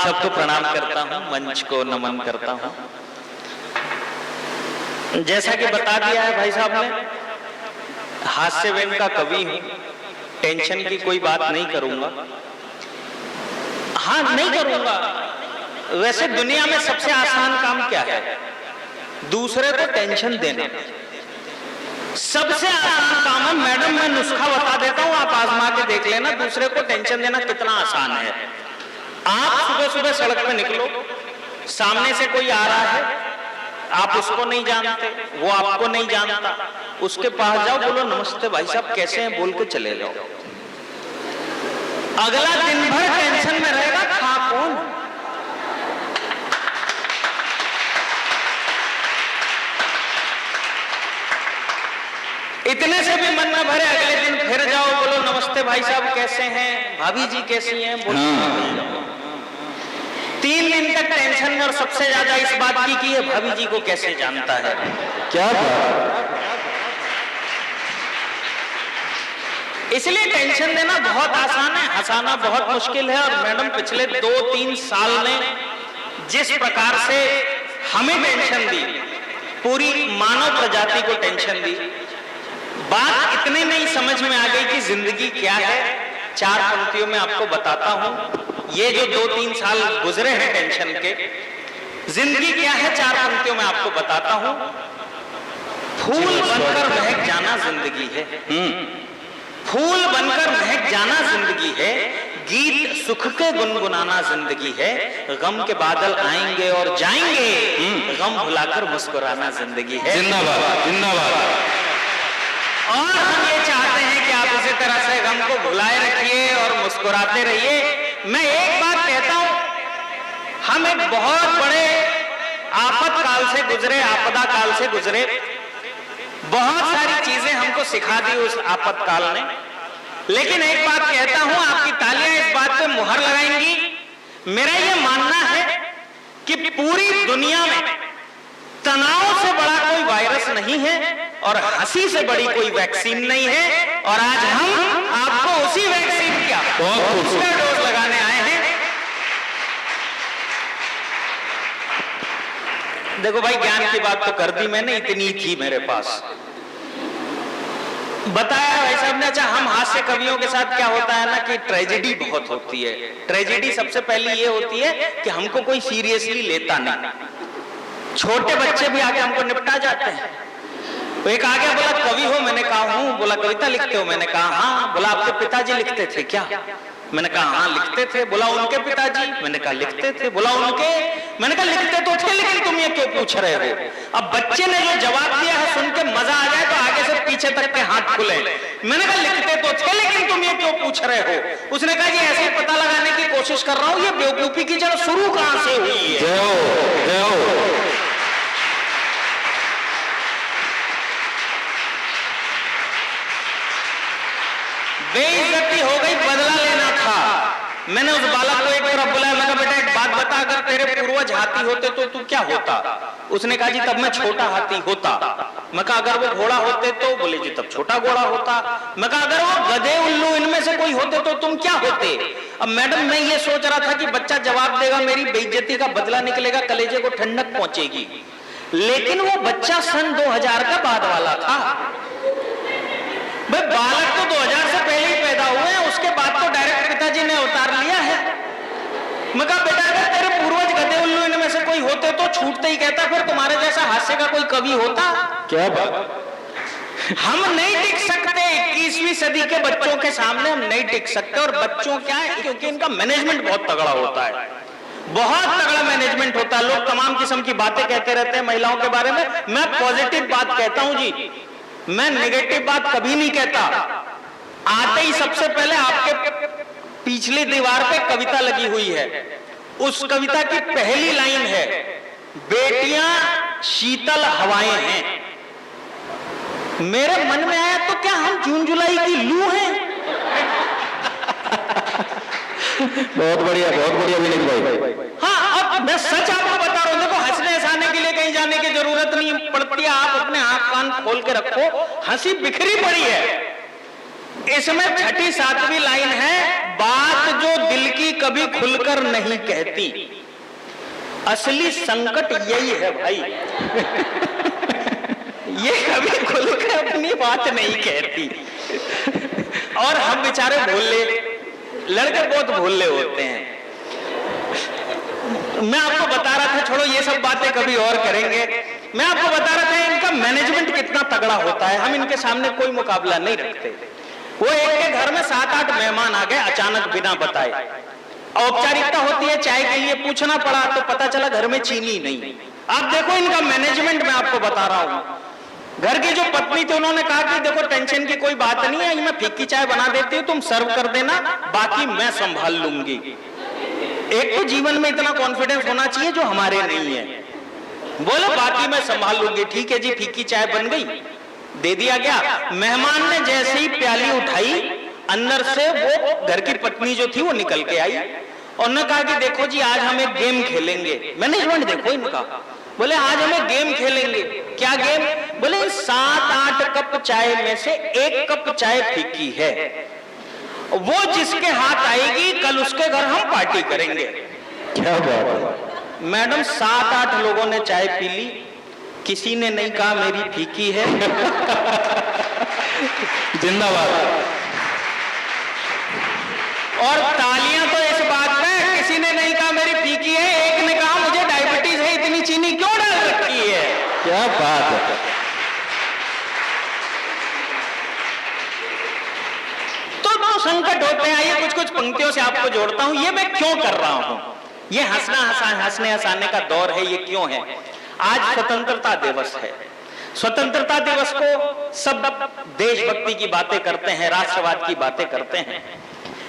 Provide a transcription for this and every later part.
सबको प्रणाम करता हूँ, मंच को नमन करता हूँ। जैसा कि बता दिया है भाई साहब ने, हास्य व्यंग का कवि हूँ, टेंशन की कोई बात नहीं करूंगा। हाँ, नहीं करूंगा। वैसे दुनिया में सबसे आसान काम क्या है? दूसरे को टेंशन देना सबसे आसान काम है। मैडम, मैं नुस्खा बता देता हूं, आप आजमा के देख लेना, दूसरे को टेंशन देना कितना आसान है। आप सुबह सुबह सड़क पे निकलो, सामने से कोई आ रहा है, आप उसको नहीं जानते, वो आपको नहीं जानता, उसके पास जाओ, बोलो नमस्ते भाई साहब कैसे हैं, बोल के चले जाओ। अगला दिन भर टेंशन में रहेगा, खा कौन? इतने से भी मन में भरे, अगले दिन फिर जाओ, बोलो नमस्ते भाई साहब कैसे हैं, भाभी जी कैसी हैं, बोलो। 3 दिन तक टेंशन में, और सबसे ज्यादा इस बात की है भाभी जी को कैसे जानता है। क्या इसलिए टेंशन देना बहुत आसान है, हंसाना बहुत मुश्किल है। और मैडम पिछले 2-3 साल ने जिस प्रकार से हमें टेंशन दी, पूरी मानव प्रजाति को टेंशन दी, बात इतने नहीं समझ में आ गई कि जिंदगी क्या है। 4 पंक्तियों में आपको बताता हूं, ये जो 2-3 साल गुजरे हैं टेंशन के, जिंदगी क्या है 4 पंक्तियों में आपको बताता हूं। फूल बनकर महक जाना जिंदगी है, फूल बनकर महक जाना जिंदगी है, गीत सुख के गुनगुनाना जिंदगी है, गम के बादल आएंगे और जाएंगे, गम भुलाकर मुस्कुराना जिंदगी है। जिंदाबाद, जिंदाबाद। और हम ये चाहते हैं कि आप इसी तरह से गम को भुलाए रखिए और मुस्कुराते रहिए। मैं एक बात कहता हूं, हम एक बहुत बड़े आफत काल से गुजरे, आपदा काल से गुजरे, बहुत सारी चीजें हमको सिखा दी उस आफत काल ने। लेकिन एक बात कहता हूं, आपकी तालियां इस बात पे मुहर लगाएंगी, मेरा ये मानना है कि पूरी दुनिया में तनाव से बड़ा कोई वायरस नहीं है और हंसी से बड़ी कोई वैक्सीन नहीं है। और आज हम आपको उसी वैक्सीन का बूस्टर डोज लगाने आए हैं। देखो भाई, ज्ञान की बात तो कर दी मैंने, इतनी थी मेरे पास, बताया भाई साहब ने। अच्छा, हम हास्य कवियों के साथ क्या होता है ना कि ट्रेजेडी बहुत होती है। ट्रेजेडी सबसे पहले ये होती है कि हमको कोई सीरियसली लेता नहीं। छोटे बच्चे भी आगे हमको निपटा जाते हैं। तो एक आगे बोला कवि हो, मैंने कहा हूं। बोला कविता लिखते हो, मैंने कहा हाँ। बोला आपके पिताजी लिखते थे क्या? मैंने कहा हाँ लिखते थे। बोला उनके पिताजी? मैंने कहा लिखते थे। बोला उनके? मैंने कहा लिखते तो थे, लेकिन तुम ये क्यों पूछ रहे हो? अब बच्चे ने जो जवाब दिया है सुन के मजा आ जाए तो आगे से पीछे तक के हाथ खुले। मैंने कहा लिखते तो थे, लेकिन तुम ये क्यों पूछ रहे हो? उसने कहा ये ऐसे पता लगाने की कोशिश कर रहा हूं, ये बेवकूफी की जड़ शुरू कहां से हुई है। बेइज्जती हो गई, बदला लेना था। मैंने उस बालक को एक तरफ बुलाया, मैं कहा बेटा एक बात बता, अगर तेरे पूर्वज हाथी होते तो तू क्या होता? उसने कहा जी तब मैं छोटा हाथी होता। मैं कहा अगर वो घोड़ा होते तो? बोले जी तब छोटा घोड़ा होता। मैं कहा अगर वो गधे उल्लू इनमें से कोई होते तो तुम क्या होते? अब मैडम मैं ये सोच रहा था कि बच्चा जवाब देगा, मेरी बेइज्जती का बदला निकलेगा, कलेजे को ठंडक पहुंचेगी। लेकिन वो बच्चा सन 2000 का बाद वाला था। भाई बालक तो 2000 से पहले ही पैदा हुए हैं, उसके बाद तो डायरेक्ट पिताजी ने उतार लिया है। मैं कहा बेटा अगर तेरे पूर्वज गधे उल्लू इनमें से कोई होते तो छूटते ही कहता, फिर तुम्हारे जैसा हास्य का कोई कवि होता? क्या बात, हम नहीं टिक सकते 21वीं सदी के बच्चों के सामने, हम नहीं टिक सकते। और बच्चों क्या है, क्योंकि इनका मैनेजमेंट बहुत तगड़ा होता है, बहुत तगड़ा मैनेजमेंट होता है। लोग तमाम किस्म की बातें कहते रहते हैं महिलाओं के बारे में, मैं पॉजिटिव बात कहता हूं जी, मैं नेगेटिव बात कभी नहीं कहता। आते ही सबसे पहले आपके पिछली दीवार पे कविता लगी हुई है, उस कविता की पहली लाइन है बेटियां शीतल हवाएं हैं। मेरे मन में आया तो क्या हम जून जुलाई की लू हैं? बहुत बढ़िया विनीत भाई। हाँ, अब मैं सच आपको बता रहा हूं, देखो हंसने हंसाने के लिए कहीं जाने की जरूरत नहीं पड़ती है। आप अपने आंख कान खोल के रखो, हंसी बिखरी पड़ी है। इसमें 6ठी 7वीं लाइन है बात जो दिल की कभी खुलकर नहीं कहती। असली संकट यही है भाई, ये कभी खुलकर अपनी बात नहीं कहती। और हम बेचारे भोले, लड़के बहुत भोले होते हैं। मैं आपको बता रहा था, छोड़ो ये सब बातें कभी और करेंगे। मैं आपको बता रहा था इनका मैनेजमेंट कितना तगड़ा होता है। हम इनके सामने कोई मुकाबला नहीं रखते। वो एक के घर में 7-8 मेहमान आ गए अचानक बिना बताए। औपचारिकता होती है, चाय के लिए पूछना पड़ा तो पता चला घर में चीनी नहीं। आप देखो इनका मैनेजमेंट, मैं आपको बता रहा हूं। घर की जो पत्नी थी उन्होंने कहा कि देखो टेंशन की कोई बात नहीं है, मैं फीकी चाय बना देती हूँ, तुम सर्व कर देना, बाकी मैं संभाल लूंगी। एक तो जीवन में इतना कॉन्फिडेंस होना चाहिए जो हमारे नहीं है। बोलो बाकी मैं संभाल लूंगी। ठीक है जी, फीकी चाय बन गई, दे दिया गया। मेहमान ने जैसे ही प्याली उठाई, अंदर से वो घर की पत्नी जो थी वो निकल के आई और उन्होंने कहा कि देखो जी आज हम एक गेम खेलेंगे। मैनेजमेंट देखो इनका। बोले आज हम एक गेम खेलेंगे। क्या गेम? बोले 7-8 कप चाय में से 1 कप चाय फीकी है, वो जिसके हाथ आएगी कल उसके घर हम पार्टी करेंगे। क्या बात है। मैडम 7-8 लोगों ने चाय पी ली, किसी ने नहीं कहा मेरी फीकी है। जिंदाबाद। और तालियां तो इस बात पे, किसी ने नहीं कहा मेरी फीकी है, एक ने कहा मुझे डायबिटीज है, इतनी चीनी क्यों डाल रखी है। क्या बात है। तो संकट होते हैं। आइए कुछ पंक्तियों से आपको जोड़ता हूं। ये मैं क्यों कर रहा हूं? ये हंसने हंसाने का दौर है, ये क्यों है? आज स्वतंत्रता दिवस है। स्वतंत्रता दिवस को सब देशभक्ति की बातें करते हैं, राष्ट्रवाद की बातें करते हैं,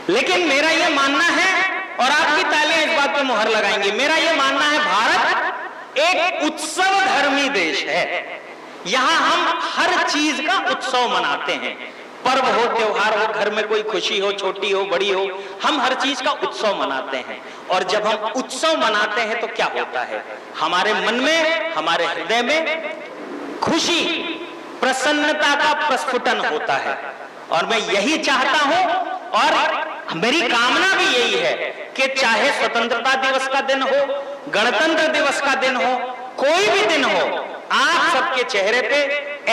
लेकिन मेरा यह मानना है, और आपकी तालियां इस बात पर मुहर लगाएंगे, मेरा यह मानना है भारत एक उत्सव धर्मी देश है। यहां हम हर चीज का उत्सव मनाते हैं। पर्व हो, त्योहार हो, घर में कोई खुशी हो, छोटी हो बड़ी हो, हम हर चीज का उत्सव मनाते हैं। और जब हम उत्सव मनाते हैं तो क्या होता है? हमारे मन में, हमारे हृदय में खुशी, प्रसन्नता का प्रस्फुटन होता है। और मैं यही चाहता हूं और मेरी कामना भी यही है कि चाहे स्वतंत्रता दिवस का दिन हो, गणतंत्र दिवस का दिन हो, कोई भी दिन हो, आप सबके चेहरे पे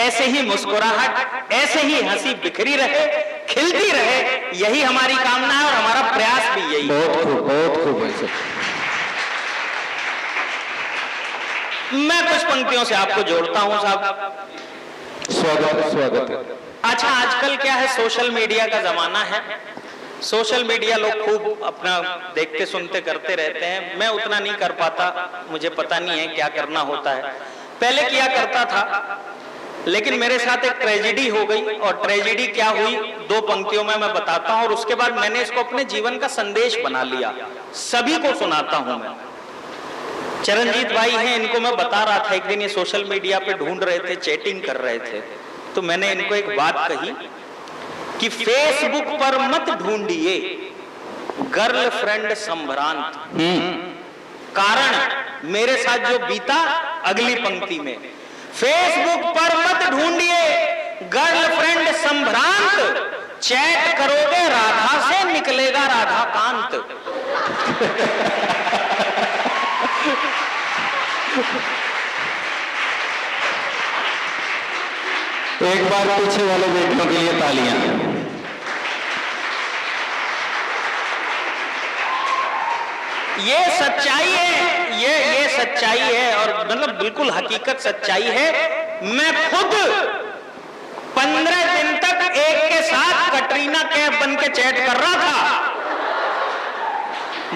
ऐसे ही मुस्कुराहट, ऐसे ही हंसी बिखरी रहे, खिलती रहे। यही हमारी कामना है और हमारा प्रयास भी यही है। बहुत खूब है। मैं कुछ पंक्तियों से आपको जोड़ता हूं साहब। स्वागत है। अच्छा, आजकल क्या है, सोशल मीडिया का जमाना है। सोशल मीडिया लोग खूब अपना देखते सुनते करते रहते हैं। मैं उतना नहीं कर पाता, मुझे पता नहीं है क्या करना होता है। पहले किया करता था, लेकिन मेरे साथ एक ट्रेजेडी हो गई। और ट्रेजेडी क्या हुई, 2 पंक्तियों में मैं बताता हूं और उसके बाद मैंने इसको अपने जीवन का संदेश बना लिया, सभी को सुनाता हूं मैं। चरणजीत भाई हैं, इनको मैं बता रहा था, एक दिन ये सोशल मीडिया पे ढूंढ रहे थे, चैटिंग कर रहे थे, तो मैंने इनको एक बात कही कि फेसबुक पर मत ढूंढिए गर्लफ्रेंड संभ्रांत। कारण मेरे साथ जो बीता, अगली पंक्ति में, फेसबुक पर मत ढूंढिए गर्लफ्रेंड संभ्रांत, चैट करोगे राधा से निकलेगा राधा कांत। एक बार पीछे वाले बेटियों के लिए तालियां। ये सच्चाई है, ये सच्चाई है और मतलब बिल्कुल हकीकत सच्चाई है। मैं खुद 15 दिन तक एक के साथ कटरीना कैफ बन के चैट कर रहा था।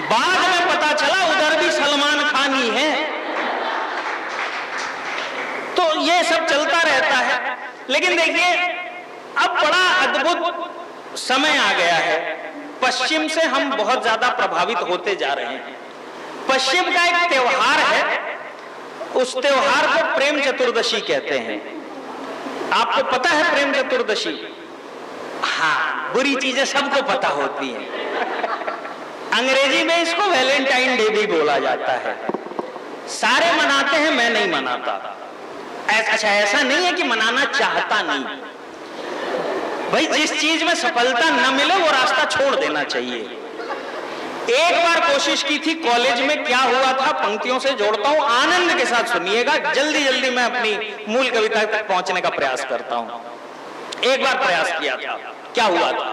बाद में पता चला उधर भी सलमान खान ही है। तो ये सब चलता रहता है। लेकिन देखिए, अब बड़ा अद्भुत समय आ गया है। पश्चिम से हम बहुत ज्यादा प्रभावित होते जा रहे हैं। पश्चिम का एक त्योहार है, उस त्योहार को प्रेम चतुर्दशी कहते हैं। आपको पता है प्रेम चतुर्दशी? हाँ, बुरी चीजें सबको पता होती हैं। अंग्रेजी में इसको वैलेंटाइन डे भी बोला जाता है। सारे मनाते हैं, मैं नहीं मनाता। अच्छा, ऐसा नहीं है कि मनाना चाहता नहीं। भाई जिस चीज में सफलता न मिले वो रास्ता छोड़ देना चाहिए। एक बार कोशिश की थी कॉलेज में, क्या हुआ था पंक्तियों से जोड़ता हूं, आनंद के साथ सुनिएगा, जल्दी जल्दी मैं अपनी मूल कविता तक पहुंचने का प्रयास करता हूं। एक बार प्रयास किया था, क्या हुआ था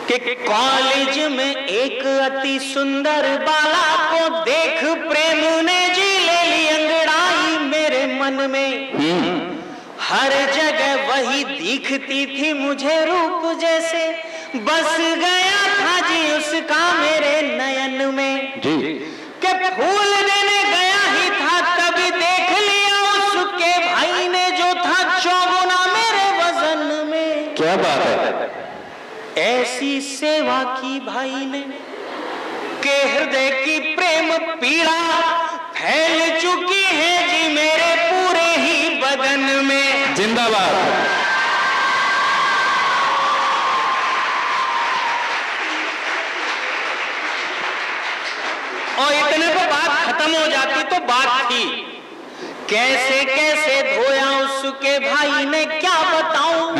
कि कॉलेज में एक अति सुंदर बाला को देख प्रेम ने जी ले ली अंगड़ाई मेरे मन में। हर जगह वही दिखती थी मुझे रूप जैसे, बस गया था जी उसका मेरे नयन में जी। के फूल देने गया ही था तभी देख लिया उसके भाई ने जो था चौगुना मेरे वजन में। क्या बात है। ऐसी सेवा की भाई ने के हृदय की प्रेम पीड़ा फैल चुकी है जी मेरे पूरे ही बदन में। जिंदाबाद। और इतने पे बात खत्म हो जाती तो बात थी, कैसे कैसे धोया उसके भाई ने क्या बताऊं,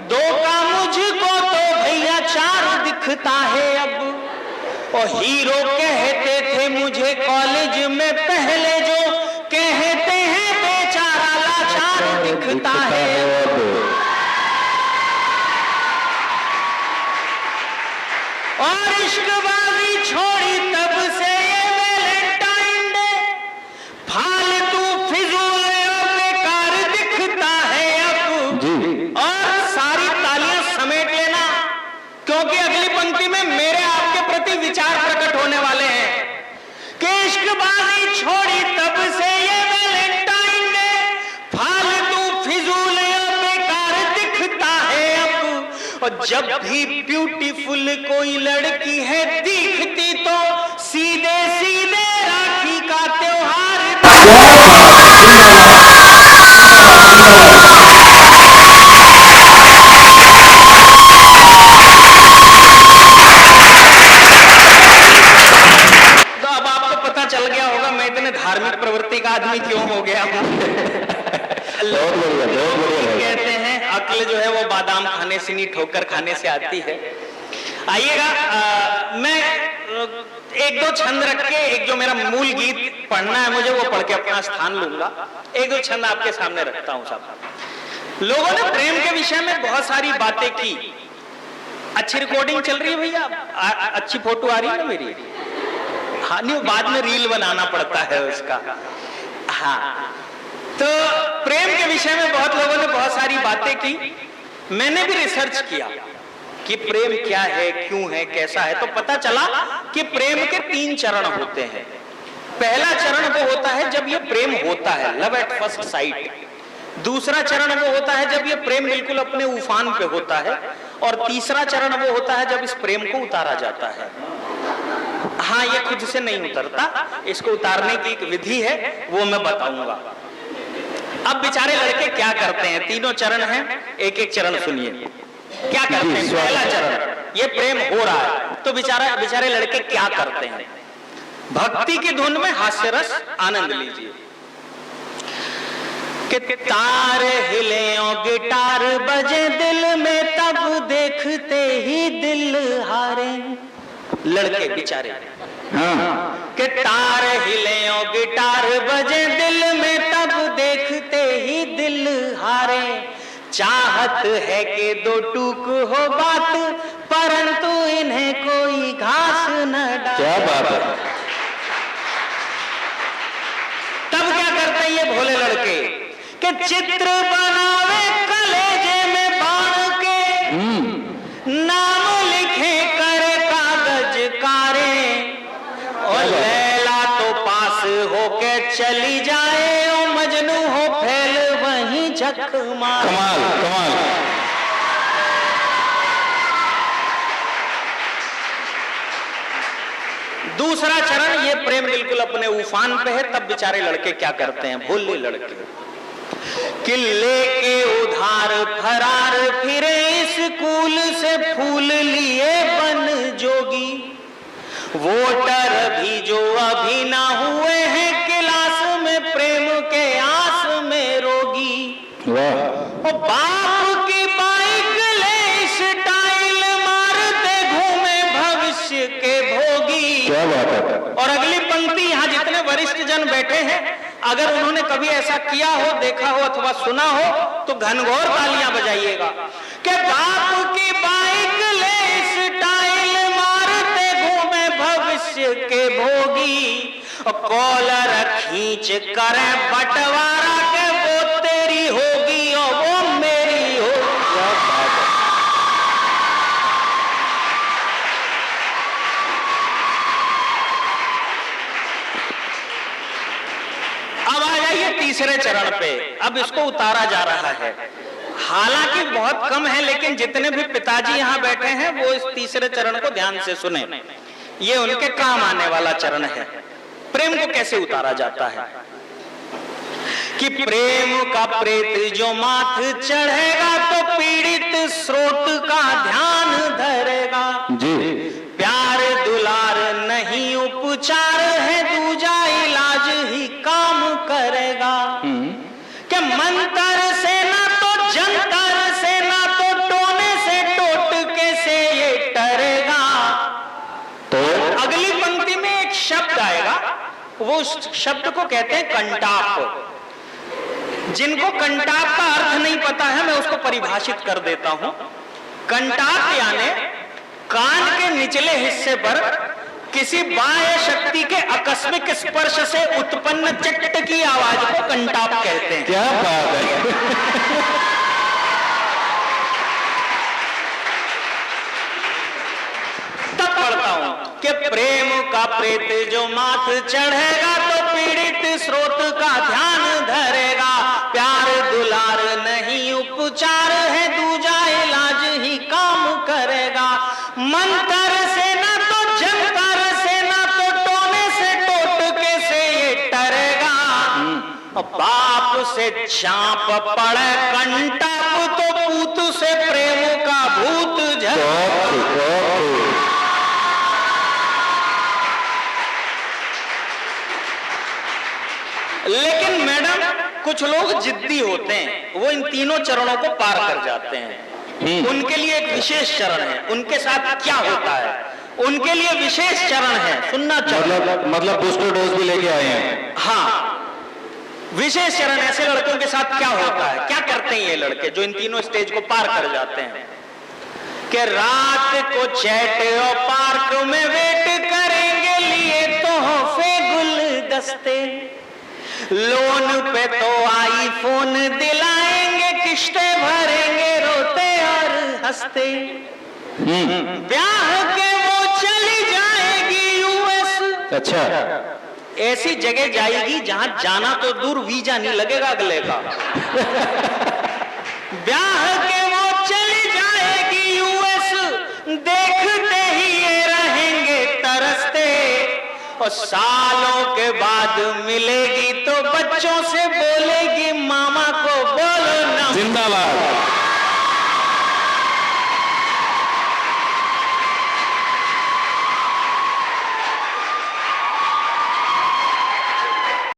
दो का मुझको तो भैया चार दिखता है अब। और हीरो कहते थे मुझे कॉलेज में पहले जो, कहते हैं बेचारा लाचार दिखता है अब। और इश्कबाजी छोड़ी तब से ये वैलेंटाइन डे, फालतू फिजूल और बेकार दिखता है अब। और सारी तालियां समेट लेना, क्योंकि अगली पंक्ति में मेरे आपके प्रति विचार प्रकट होने वाले हैं कि इश्कबाजी छोड़ी तब से ये वैलेंटाइन डे, फालतू फिजूल और बेकार दिखता है अब। और जब भी ब्यूटीफुल कोई लड़की है दिखती तो सीधे सीधे राखी का त्योहार। तो अब आपको पता चल गया होगा मैं इतने धार्मिक प्रवृत्ति का आदमी क्यों हो गया हूं। कहते हैं अक्ल जो है वो बादाम खाने से नहीं ठोकर खाने से आती है। आइएगा, मैं एक दो छंद रख के, एक जो मेरा मूल गीत पढ़ना है मुझे वो पढ़ के अपना स्थान लूंगा, एक दो छंद आपके सामने रखता हूं। साहब लोगों ने प्रेम के विषय में बहुत सारी बातें की। अच्छी रिकॉर्डिंग चल रही है भैया, अच्छी फोटो आ रही है ना मेरी? हाँ, नहीं बाद में रील बनाना पड़ता है उसका। हाँ, तो प्रेम के विषय में बहुत लोगों ने बहुत सारी बातें की। मैंने भी रिसर्च किया कि प्रेम क्या है, क्यों है, कैसा है। तो पता चला कि प्रेम के 3 चरण होते हैं। पहला चरण वो होता है जब ये प्रेम होता है, लव एट फर्स्ट साइट। दूसरा चरण वो होता है जब ये प्रेम बिल्कुल अपने उफान पे होता है। और तीसरा चरण वो होता है जब इस प्रेम को उतारा जाता है। हाँ, ये खुद से नहीं उतरता, इसको उतारने की एक विधि है, वो मैं बताऊंगा। अब बेचारे लड़के क्या करते हैं, तीनों चरण हैं, एक एक चरण सुनिए। क्या करते हैं? पहला चरण, ये प्रेम हो रहा है तो बेचारे लड़के क्या करते हैं? भक्ति की धुन में हास्य रस आनंद लीजिए। कि तार हिले और गिटार बजे दिल में, तब देखते ही दिल हारे। लड़के बेचारे, कि तार हिले और गिटार बजे दिल में, तब देखते ही दिल हारे। चाहत है कि दो टूक हो बात, परंतु इन्हें कोई घास न डाले। क्या बात है। तब क्या करते हैं ये भोले लड़के कि चित्र बनावे कलेजे में बाण के, नाम लिखे करे कागज कारे। और लैला तो पास होके चली जाए, और मजनू हो फैल वहीं झक मार। कमाल कमाल। दूसरा चरण, ये प्रेम बिल्कुल अपने उफान पे है, तब बेचारे लड़के क्या करते हैं, भोले लड़के, कि लेके उधार फरार फिरे स्कूल से फूल लिए बन जोगी। वोटर भी जो अभी ना हुए हैं क्लास में, प्रेम के आस में रोगी। वाह। बाप की बाइक ले क्या बात है। और अगली पंक्ति, यहाँ जितने वरिष्ठ जन बैठे हैं, अगर उन्होंने कभी ऐसा किया हो, देखा हो अथवा सुना हो तो घनघोर तालियां बजाइएगा कि बाप की बाइक ले स्टाइल मारते घूमे भविष्य के भोगी, कॉलर खींच करे बंटवारा के वो तेरी होगी और वो मेरी होगी। अब आ जाइए तीसरे चरण पे। अब इसको उतारा जा रहा है, हालांकि बहुत कम है, लेकिन जितने भी पिताजी यहाँ बैठे हैं वो इस तीसरे चरण को ध्यान से सुने, ये उनके काम आने वाला चरण है। प्रेम को कैसे उतारा जाता है कि प्रेम का प्रेत जो माथ चढ़ेगा तो पीड़ित स्रोत का ध्यान धरेगा जी। प्यार दुलार नहीं उपचार है, दूजा इलाज ही काम करेगा कि मंतर से ना तो जंतर से ना तो टोने से टोटके से ये डरेगा। तो अगली पंक्ति में एक शब्द आएगा, वो उस शब्द को कहते हैं कंटाप। जिनको कंटाप का अर्थ नहीं पता है मैं उसको परिभाषित कर देता हूं। कंटाप यानी कान के निचले हिस्से पर किसी बाह्य शक्ति के आकस्मिक स्पर्श से उत्पन्न चट की आवाज को कंटाप कहते हैं। क्या बात है। तब पढ़ता हूं कि प्रेम का प्रेत जो माथ चढ़ेगा तो पीड़ित स्रोत का ध्यान धरेगा, प्यार दुलार नहीं उपचार है, दूजा इलाज ही काम करेगा। मंतर से ना तो जंतर से ना तो टोने से टोटके से ये डरेगा। बाप से चाप पड़े कंटाप तो पूत से प्रेम का भूत झड़। लेकिन मैडम कुछ लोग जिद्दी होते हैं, वो इन तीनों चरणों को पार कर जाते हैं। उनके लिए एक विशेष चरण है, उनके साथ क्या होता है, उनके लिए विशेष चरण है, सुनना चाहिए। मतलब बूस्टर डोज भी लेके आए हैं। हाँ, विशेष चरण। ऐसे लड़कों के साथ क्या होता है, क्या करते हैं ये लड़के जो इन तीनों स्टेज को पार कर जाते हैं कि रात को चैट और पार्क में वेट करेंगे लिए तोहफे गुलदस्ते, लोन पे तो आईफोन दिलाएंगे, किस्तें भरेंगे रोते और हंसते, ब्याह के वो चली जाएगी यूएस। अच्छा, ऐसी जगह जाएगी जहां जाना तो दूर वीजा नहीं लगेगा अगले का। ब्याह के वो चली जाएगी यूएस, देखते ही ये रहेंगे तरसते, और सालों के बाद मिलेगी तो बच्चों से बोलेगी मामा को बोलो ना जिंदाबाद।